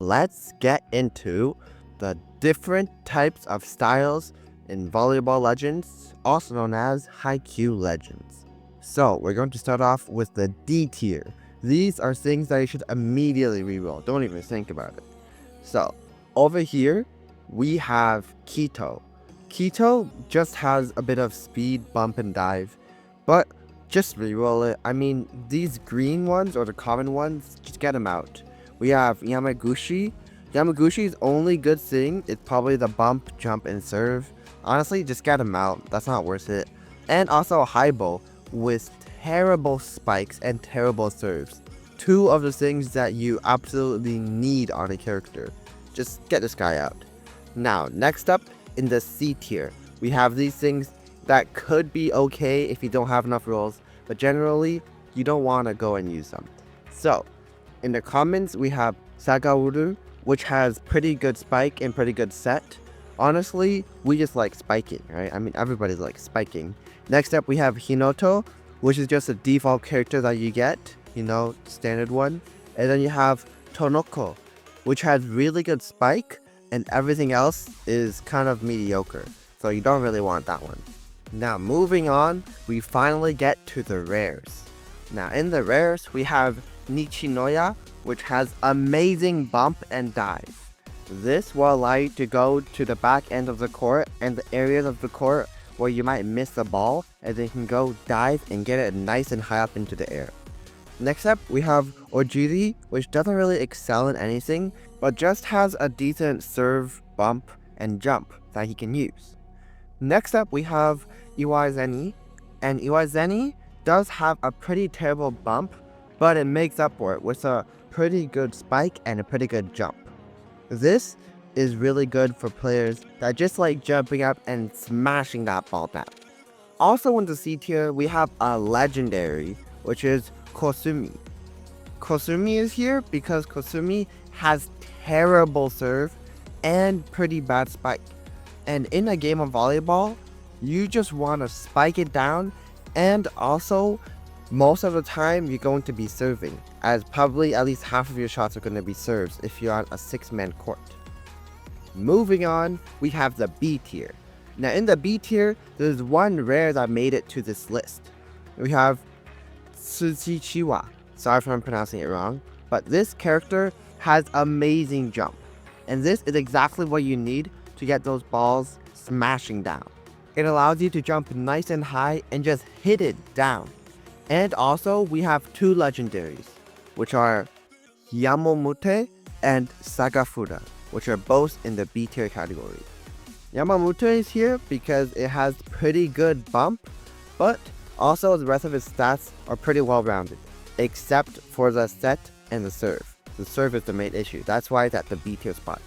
let's get into the different types of styles in Volleyball Legends, also known as Haikyuu Legends. So, we're going to start off with the D tier. These are things that you should immediately reroll. Don't even think about it. So, over here, we have Keto. Keto just has a bit of speed, bump, and dive, but just reroll it. I mean, these green ones, or the common ones, just get them out. We have Yamaguchi. Yamaguchi's only good thing is probably the bump, jump, and serve. Honestly, just get him out. That's not worth it. And also Haibo with terrible spikes and terrible serves. Two of the things that you absolutely need on a character. Just get this guy out. Now, next up in the C tier, we have these things that could be okay if you don't have enough rolls, but generally, you don't want to go and use them. So, in the commons, we have Sagauru, which has pretty good spike and pretty good set. Honestly, we just like spiking, right? I mean, everybody likes spiking. Next up, we have Hinoto, which is just a default character that you get, standard one. And then you have Tonoko, which has really good spike, and everything else is kind of mediocre. So you don't really want that one. Now, moving on, we finally get to the rares. Now, in the rares, we have Nichinoya, which has amazing bump and dive. This will allow you to go to the back end of the court and the areas of the court where you might miss the ball, and then you can go dive and get it nice and high up into the air. Next up, we have Ojiri, which doesn't really excel in anything, but just has a decent serve, bump, and jump that he can use. Next up, we have Iwaizeni, and Iwaizeni does have a pretty terrible bump, but it makes up for it with a pretty good spike and a pretty good jump. This is really good for players that just like jumping up and smashing that ball down. Also in the C tier, we have a legendary, which is Kosumi. Kosumi is here because Kosumi has terrible serve and pretty bad spike. And in a game of volleyball, you just want to spike it down, and also most of the time you're going to be serving, as probably at least half of your shots are going to be serves if you're on a 6-man court. Moving on, we have the B tier. Now in the B tier, there's one rare that made it to this list. We have Tsuchichiwa. Sorry if I'm pronouncing it wrong, but this character has amazing jump. And this is exactly what you need to get those balls smashing down. It allows you to jump nice and high and just hit it down. And also, we have two legendaries, which are Yamamute and Sagafura, which are both in the B tier category. Yamamute is here because it has pretty good bump, but also the rest of its stats are pretty well rounded, except for the set and the serve. The serve is the main issue, that's why it's at the B tier spot.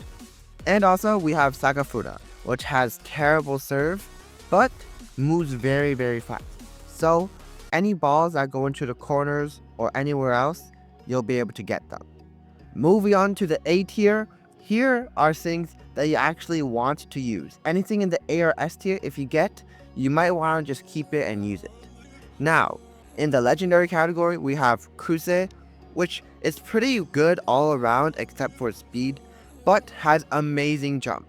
And also, we have Sagafura, which has terrible serve, but moves very, very fast. So, any balls that go into the corners or anywhere else, you'll be able to get them. Moving on to the A tier, here are things that you actually want to use. Anything in the A or S tier, if you get, you might want to just keep it and use it. Now, in the legendary category, we have Kruse, which is pretty good all around except for speed, but has amazing jump.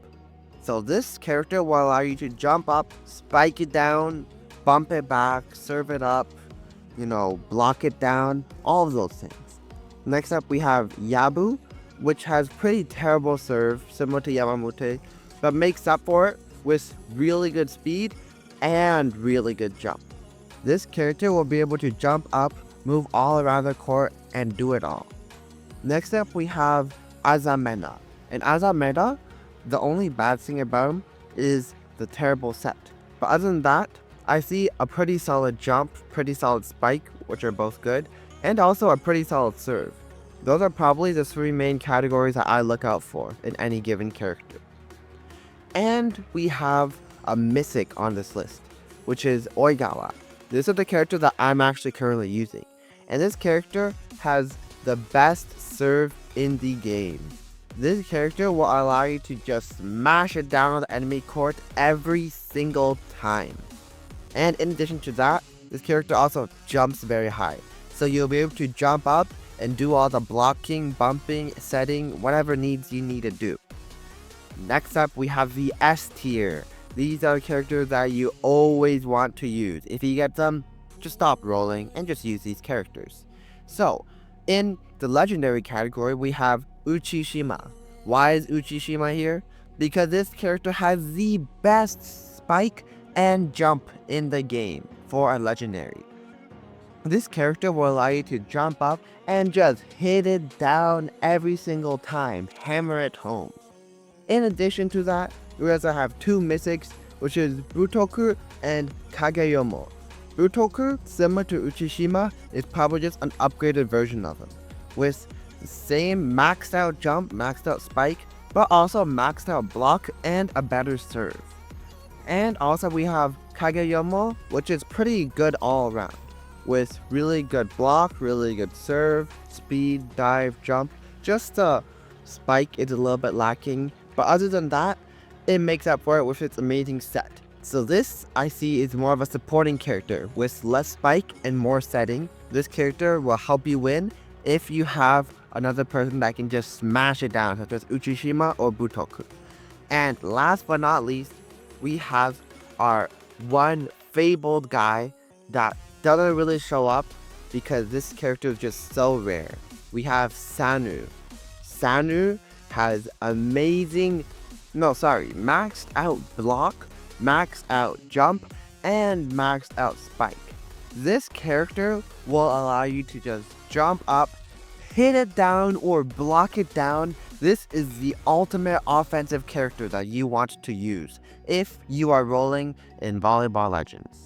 So this character will allow you to jump up, spike it down, bump it back, serve it up, block it down, all of those things. Next up, we have Yabu, which has pretty terrible serve, similar to Yamamute, but makes up for it with really good speed and really good jump. This character will be able to jump up, move all around the court, and do it all. Next up, we have Azamena. And Azamena, the only bad thing about him is the terrible set. But other than that, I see a pretty solid jump, pretty solid spike, which are both good, and also a pretty solid serve. Those are probably the three main categories that I look out for in any given character. And we have a mythic on this list, which is Oigawa. This is the character that I'm actually currently using. And this character has the best serve in the game. This character will allow you to just smash it down on the enemy court every single time. And in addition to that, this character also jumps very high. So you'll be able to jump up and do all the blocking, bumping, setting, whatever needs you need to do. Next up, we have the S tier. These are characters that you always want to use. If you get them, just stop rolling and just use these characters. So, in the legendary category, we have Uchishima. Why is Uchishima here? Because this character has the best spike and jump in the game for a legendary. This character will allow you to jump up and just hit it down every single time, hammer it home. In addition to that, we also have two mythics, which is Butoku and Kageyomo. Butoku, similar to Uchishima, is probably just an upgraded version of him, with the same maxed out jump, maxed out spike, but also maxed out block and a better serve. And also we have Kageyomo, which is pretty good all around, with really good block, really good serve, speed, dive, jump. Just the spike is a little bit lacking, but other than that, it makes up for it with its amazing set. So this, I see, is more of a supporting character with less spike and more setting. This character will help you win if you have another person that can just smash it down, such as Uchishima or Butoku. And last but not least, we have our one fabled guy that doesn't really show up because this character is just so rare. We have Sanu. Sanu has maxed out block, maxed out jump, and maxed out spike. This character will allow you to just jump up, hit it down, or block it down. This is the ultimate offensive character that you want to use if you are rolling in Volleyball Legends.